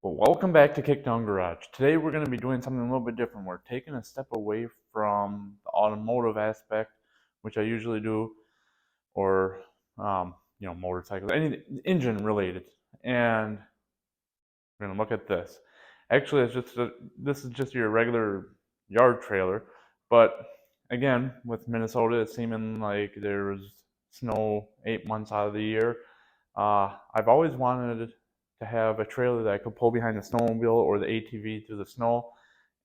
Well, welcome back to Kickdown Garage. Today we're going to be doing something a little bit different. We're taking a step away from the automotive aspect, which I usually do, or motorcycles, anything engine related. And we're going to look at this. Actually, this is just your regular yard trailer, but again, with Minnesota, it's seeming like there's snow 8 months out of the year. I've always wanted to have a trailer that I could pull behind the snowmobile or the ATV through the snow.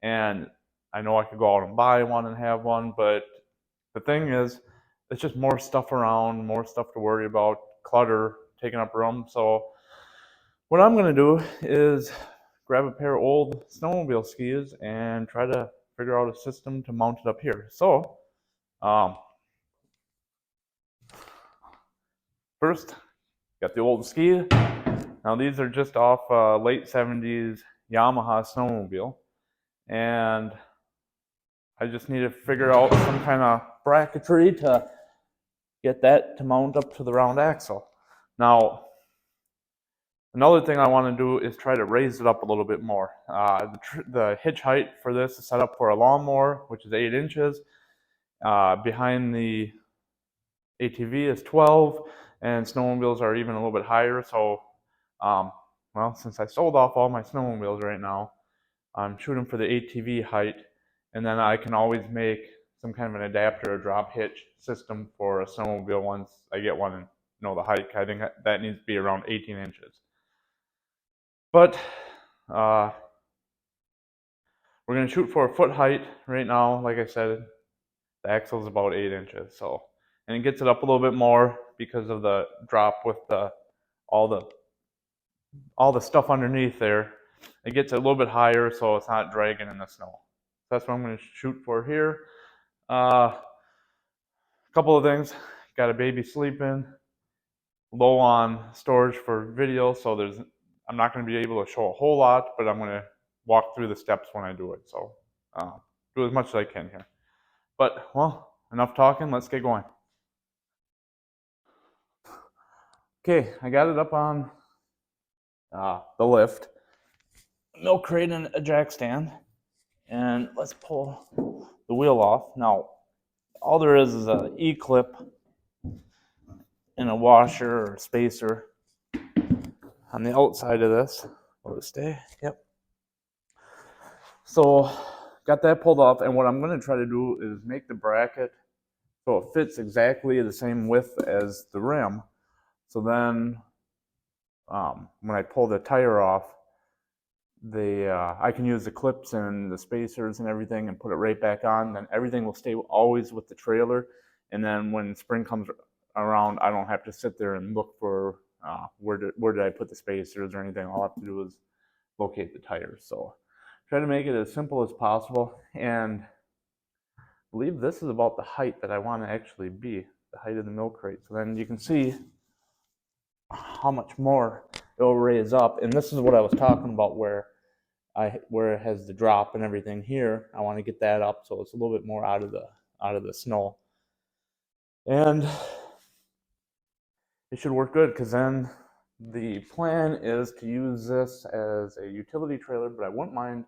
And I know I could go out and buy one and have one, but the thing is, it's just more stuff around, more stuff to worry about, clutter, taking up room. So what I'm going to do is grab a pair of old snowmobile skis and try to figure out a system to mount it up here. So um, first, got the old ski. Now these are just off late 70s Yamaha snowmobile, and I just need to figure out some kind of bracketry to get that to mount up to the round axle. Now, another thing I want to do is try to raise it up a little bit more. The hitch height for this is set up for a lawnmower, which is 8 inches. Behind the ATV is 12, and snowmobiles are even a little bit higher. So, well, since I sold off all my snowmobiles right now, I'm shooting for the ATV height, and then I can always make some kind of an adapter or drop hitch system for a snowmobile once I get one and know the height. I think that needs to be around 18 inches. But we're going to shoot for a foot height right now. Like I said, the axle is about 8 inches. So, and it gets it up a little bit more because of the drop with all the stuff underneath there. It gets a little bit higher, so it's not dragging in the snow. That's what I'm going to shoot for here. A couple of things. Got a baby sleeping. Low on storage for video, so I'm not going to be able to show a whole lot, but I'm going to walk through the steps when I do it. So do as much as I can here. But, well, enough talking. Let's get going. Okay, I got it up on the lift, milk crate and a jack stand, and let's pull the wheel off. Now, all there is a E-clip and a washer or spacer on the outside of this. Will it stay? Yep. So, got that pulled off, and what I'm going to try to do is make the bracket so it fits exactly the same width as the rim. So then, when I pull the tire off, I can use the clips and the spacers and everything and put it right back on. Then everything will stay always with the trailer. And then when spring comes around, I don't have to sit there and look for where did I put the spacers or anything. All I have to do is locate the tires. So try to make it as simple as possible. And I believe this is about the height that I want to actually be, the height of the milk crate. So then you can see how much more it will raise up. And this is what I was talking about where it has the drop and everything here. I want to get that up so it's a little bit more out of the snow. And it should work good, because then the plan is to use this as a utility trailer, but I wouldn't mind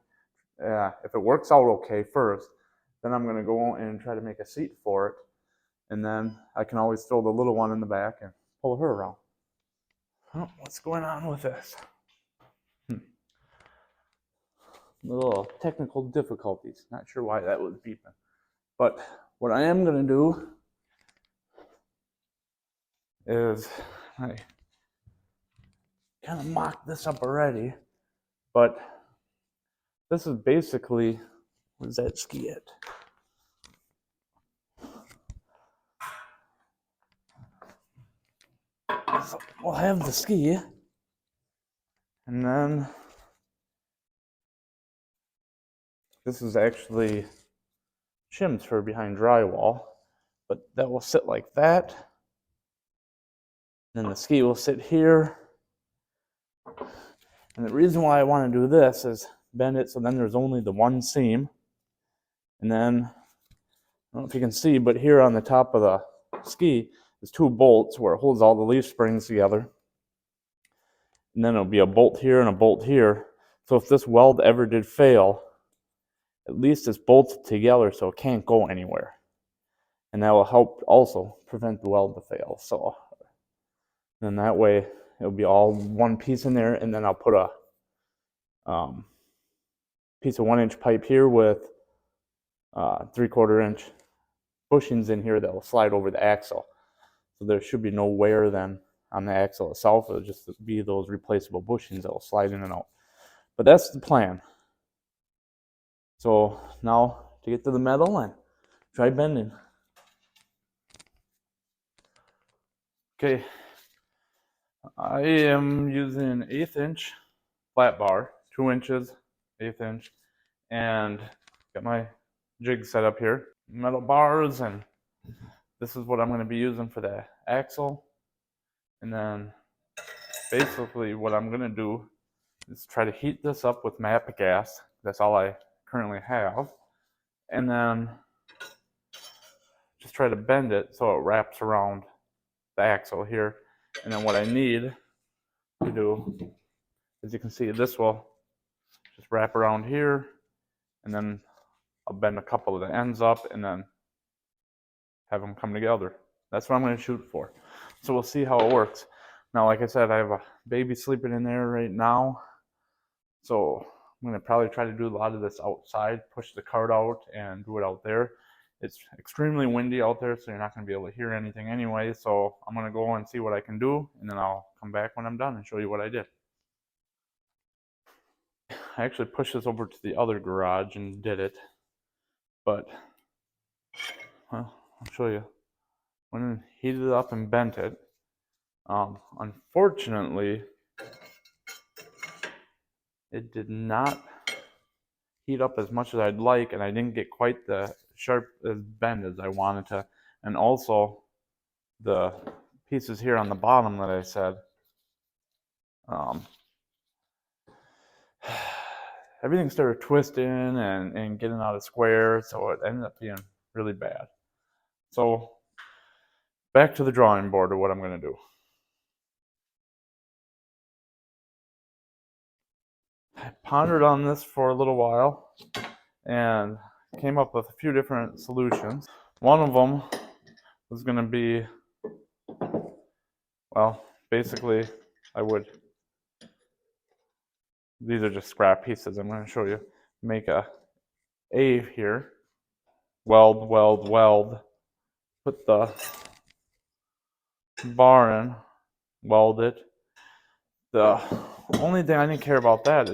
if it works out okay first, then I'm going to go and try to make a seat for it, and then I can always throw the little one in the back and pull her around. Oh, what's going on with this? Little technical difficulties. Not sure why that was beeping. But what I am going to do is I kind of mocked this up already, but this is basically, where's that ski at? So we'll have the ski, and then this is actually shims for behind drywall, but that will sit like that. Then the ski will sit here. And the reason why I want to do this is bend it so then there's only the one seam. And then, I don't know if you can see, but here on the top of the ski is 2 bolts where it holds all the leaf springs together. And then it'll be a bolt here and a bolt here. So if this weld ever did fail, at least it's bolted together so it can't go anywhere. And that will help also prevent the weld to fail. So then that way it'll be all one piece in there, and then I'll put a piece of 1-inch pipe here with 3/4 inch bushings in here that will slide over the axle. So there should be no wear then on the axle itself. It'll just be those replaceable bushings that will slide in and out. But that's the plan. So now to get to the metal and try bending. Okay, I am using an 1/8 inch flat bar, 2 inches, 1/8 inch, and got my jig set up here. Metal bars, and this is what I'm going to be using for the axle. And then basically what I'm going to do is try to heat this up with MAP gas. That's all I currently have. And then just try to bend it so it wraps around the axle here. And then what I need to do, as you can see, this will just wrap around here, and then I'll bend a couple of the ends up and then have them come together. That's what I'm going to shoot for. So we'll see how it works. Now, like I said, I have a baby sleeping in there right now. So I'm going to probably try to do a lot of this outside, push the cart out and do it out there. It's extremely windy out there, so you're not going to be able to hear anything anyway. So I'm going to go and see what I can do, and then I'll come back when I'm done and show you what I did. I actually pushed this over to the other garage and did it, but well, I'll show you. Went and heated it up and bent it. Unfortunately, it did not heat up as much as I'd like, and I didn't get quite the sharp bend as I wanted to. And also, the pieces here on the bottom that I said, everything started twisting and getting out of square, so it ended up being really bad. So back to the drawing board of what I'm going to do. I pondered on this for a little while and came up with a few different solutions. One of them was going to be, well, basically these are just scrap pieces. I'm going to show you. Make a here, weld, put the bar in, weld it. The only thing I didn't care about that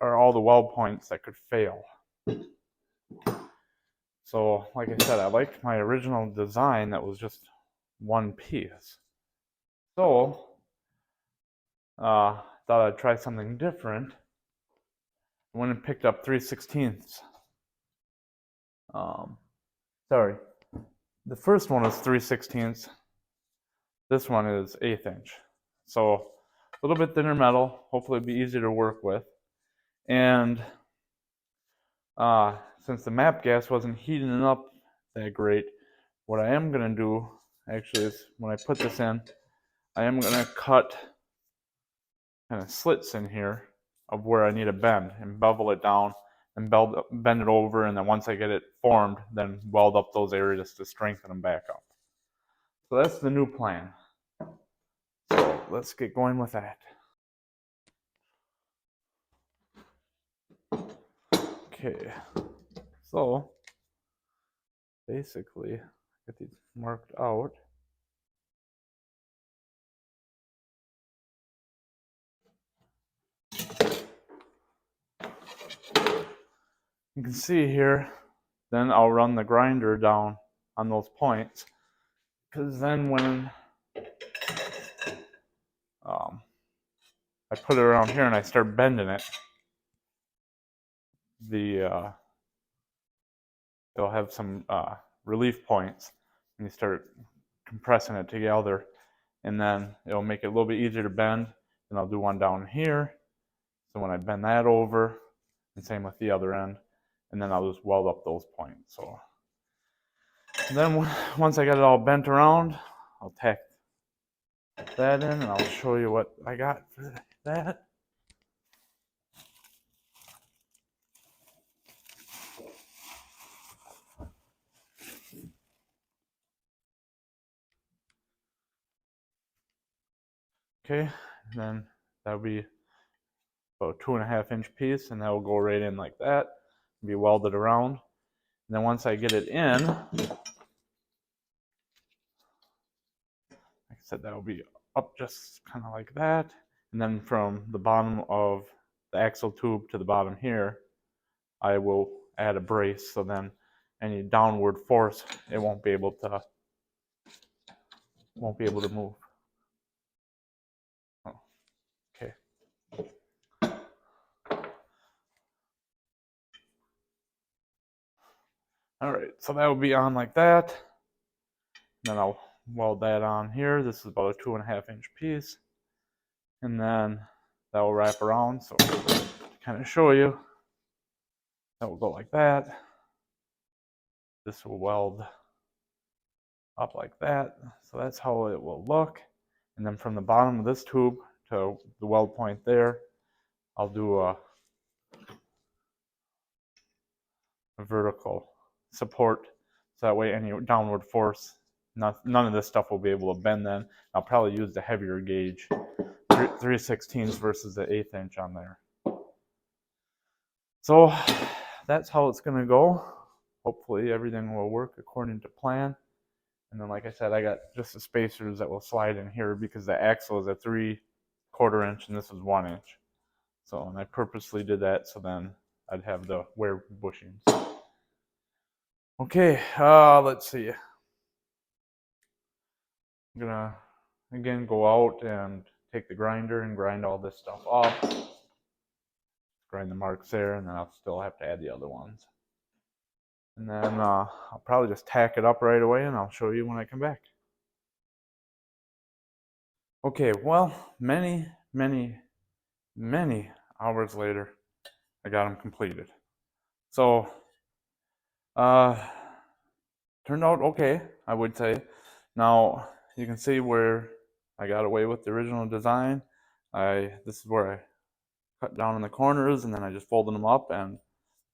are all the weld points that could fail. So, like I said, I liked my original design that was just one piece. So, thought I'd try something different. I went and picked up 3/16. Sorry, the first one is 3/16. This one is 1/8 inch. So, a little bit thinner metal. Hopefully, it'll be easier to work with. And since the MAP gas wasn't heating up that great, what I am going to do actually is when I put this in, I am going to cut kind of slits in here of where I need a bend and bevel it down and bend it over, and then once I get it formed, then weld up those areas to strengthen them back up. So that's the new plan. So let's get going with that. Okay, so basically, get these marked out. You can see here, then I'll run the grinder down on those points, because then when I put it around here and I start bending it, it'll have some relief points, and you start compressing it together, and then it'll make it a little bit easier to bend. And I'll do one down here, so when I bend that over, and same with the other end, and then I'll just weld up those points. So then once I got it all bent around, I'll tack that in, and I'll show you what I got for that. Okay, and then that'll be about a 2.5 inch piece, and that will go right in like that, be welded around. And then once I get it in, like I said, that will be up just kind of like that. And then from the bottom of the axle tube to the bottom here, I will add a brace, so then any downward force, it won't be able to move. Oh, okay. All right, so that will be on like that. Then I'll weld that on here. This is about a 2.5 inch piece. And then that will wrap around. So to kind of show you, that will go like that. This will weld up like that. So that's how it will look. And then from the bottom of this tube to the weld point there, I'll do a vertical support. So that way any downward force, none of this stuff will be able to bend then. I'll probably use the heavier gauge, 3/16 versus the 1/8 inch on there. So that's how it's going to go. Hopefully everything will work according to plan. And then like I said, I got just the spacers that will slide in here because the axle is a 3/4 inch and this is 1 inch. So, and I purposely did that so then I'd have the wear bushings. Okay, let's see. I'm gonna again go out and take the grinder and grind all this stuff off. Grind the marks there, and then I'll still have to add the other ones. And then I'll probably just tack it up right away and I'll show you when I come back. Okay, well, many hours later, I got them completed. So, turned out okay, I would say. Now, you can see where I got away with the original design. This is where I cut down in the corners, and then I just folded them up and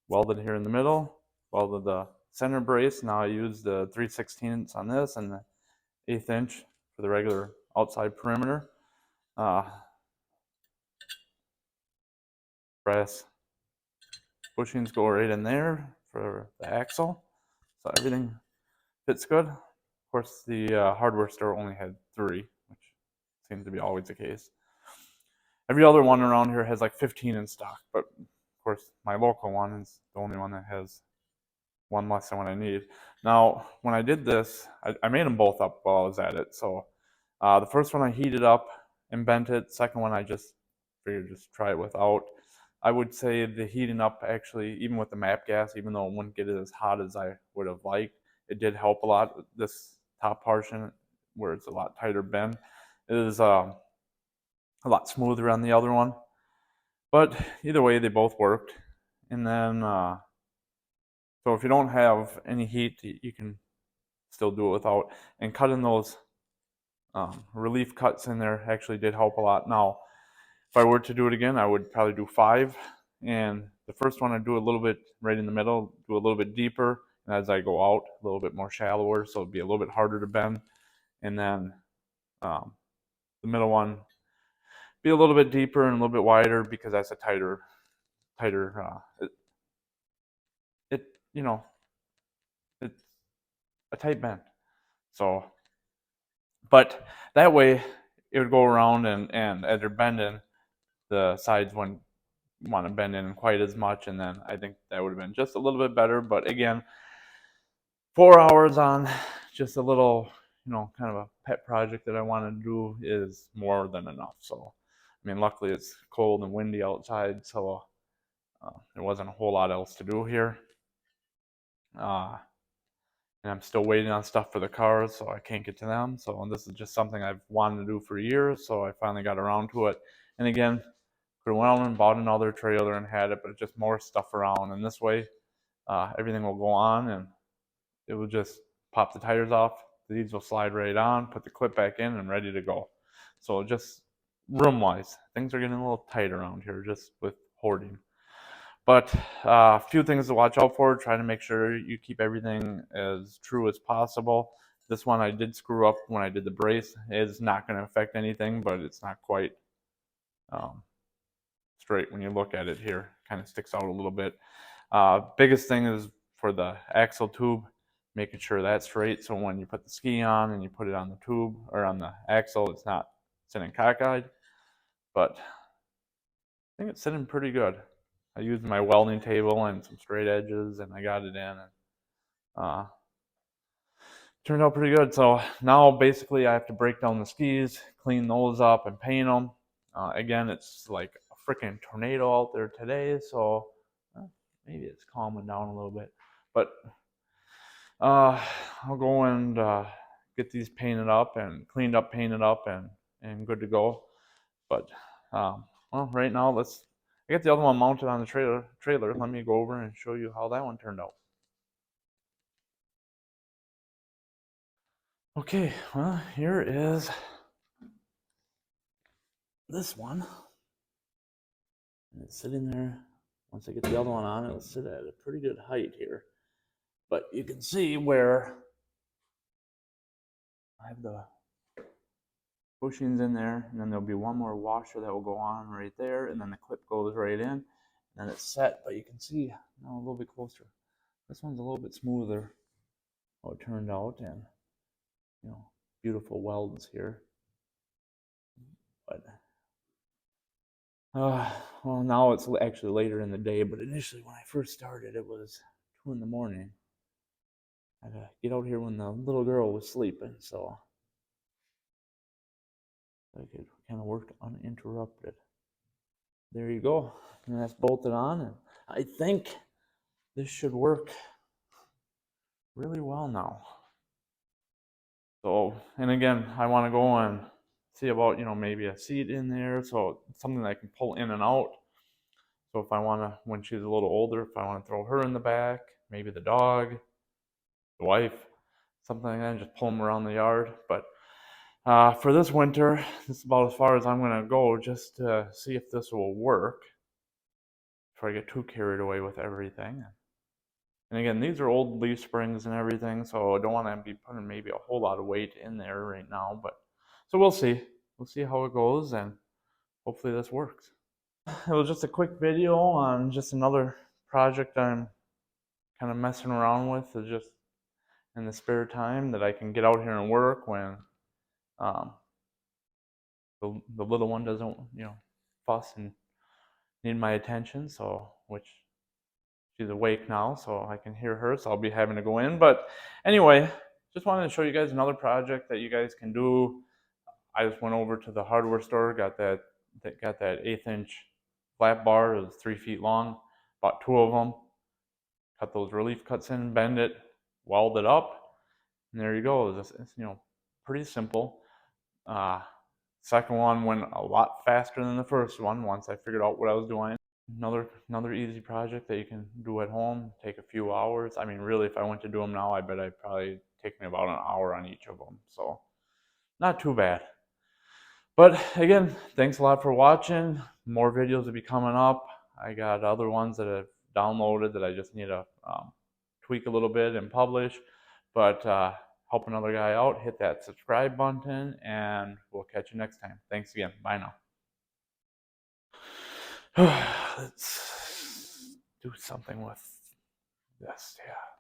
welded here in the middle. Welded the center brace. Now I use the 3/16 on this and the 1/8 inch for the regular outside perimeter. Brass bushings go right in there for the axle, so everything fits good. Of course, the hardware store only had 3, which seems to be always the case. Every other one around here has like 15 in stock, but of course my local one is the only one that has one less than what I need. Now, when I did this, I made them both up while I was at it. So the first one I heated up and bent it. Second one I just figured just try it without. I would say the heating up actually, even with the MAP gas, even though it wouldn't get it as hot as I would have liked, it did help a lot. This top portion, where it's a lot tighter bend, is a lot smoother on the other one. But either way, they both worked. And then, so if you don't have any heat, you can still do it without. And cutting those relief cuts in there actually did help a lot. Now, if I were to do it again, I would probably do 5. And the first one I'd do a little bit right in the middle, do a little bit deeper. And as I go out, a little bit more shallower, so it'd be a little bit harder to bend. And then the middle one, be a little bit deeper and a little bit wider because that's a tighter, you know, it's a tight bend. So, but that way it would go around and as you're bending, the sides wouldn't want to bend in quite as much, and then I think that would have been just a little bit better. But again, 4 hours on just a little, kind of a pet project that I want to do is more than enough. So, I mean, luckily it's cold and windy outside, so there wasn't a whole lot else to do here. And I'm still waiting on stuff for the cars, so I can't get to them. So this is just something I've wanted to do for years, so I finally got around to it. And again, could have went out and bought another trailer and had it, but just more stuff around. And this way, everything will go on, and it will just pop the tires off. These will slide right on, put the clip back in, and ready to go. So just room-wise, things are getting a little tight around here just with hoarding. But a few things to watch out for. Try to make sure you keep everything as true as possible. This one I did screw up when I did the brace. It's not going to affect anything, but it's not quite um, straight when you look at it here. Kind of sticks out a little bit. Biggest thing is for the axle tube, making sure that's straight. So when you put the ski on and you put it on the tube or on the axle, it's not sitting cockeyed. But I think it's sitting pretty good. I used my welding table and some straight edges, and I got it in. And, turned out pretty good. So now basically I have to break down the skis, clean those up, and paint them. Again, it's like a freaking tornado out there today, so maybe it's calming down a little bit. But I'll go and get these painted up and cleaned up, painted up, and good to go. But well, right now I got the other one mounted on the trailer. Let me go over and show you how that one turned out. Okay, well, here is this one. And it's sitting there. Once I get the other one on, it'll sit at a pretty good height here. But you can see where I have the bushings in there, and then there'll be one more washer that will go on right there, and then the clip goes right in, and then it's set. But you can see now a little bit closer. This one's a little bit smoother how it turned out, and beautiful welds here. But well, now it's actually later in the day, but initially when I first started, it was 2 in the morning. I had to get out here when the little girl was sleeping, so I could kind of work uninterrupted. There you go. And that's bolted on, and I think this should work really well now. So, and again, I want to go and see about, maybe a seat in there, so something that I can pull in and out. So if I want to, when she's a little older, if I want to throw her in the back, maybe the dog, the wife, something like that, and just pull them around the yard. But for this winter, this is about as far as I'm going to go, just to see if this will work before I get too carried away with everything. And again, these are old leaf springs and everything, so I don't want to be putting maybe a whole lot of weight in there right now. But so we'll see. We'll see how it goes, and hopefully this works. It was just a quick video on just another project I'm kind of messing around with, is just in the spare time that I can get out here and work when the little one doesn't, fuss and need my attention. So, which she's awake now, so I can hear her. So I'll be having to go in. But anyway, just wanted to show you guys another project that you guys can do. I just went over to the hardware store, got that 1/8" flat bar. It was 3 feet long. Bought 2 of them. Cut those relief cuts in, bend it, weld it up, and there you go. It's pretty simple. Second one went a lot faster than the first one once I figured out what I was doing. Another easy project that you can do at home, take a few hours. I mean, really, if I went to do them now, I bet I'd probably take me about an hour on each of them. So not too bad. But again, thanks a lot for watching. More videos will be coming up. I got other ones that I've downloaded that I just need to tweak a little bit and publish. But help another guy out, hit that subscribe button, and we'll catch you next time. Thanks again. Bye now. Let's do something with this. Yeah.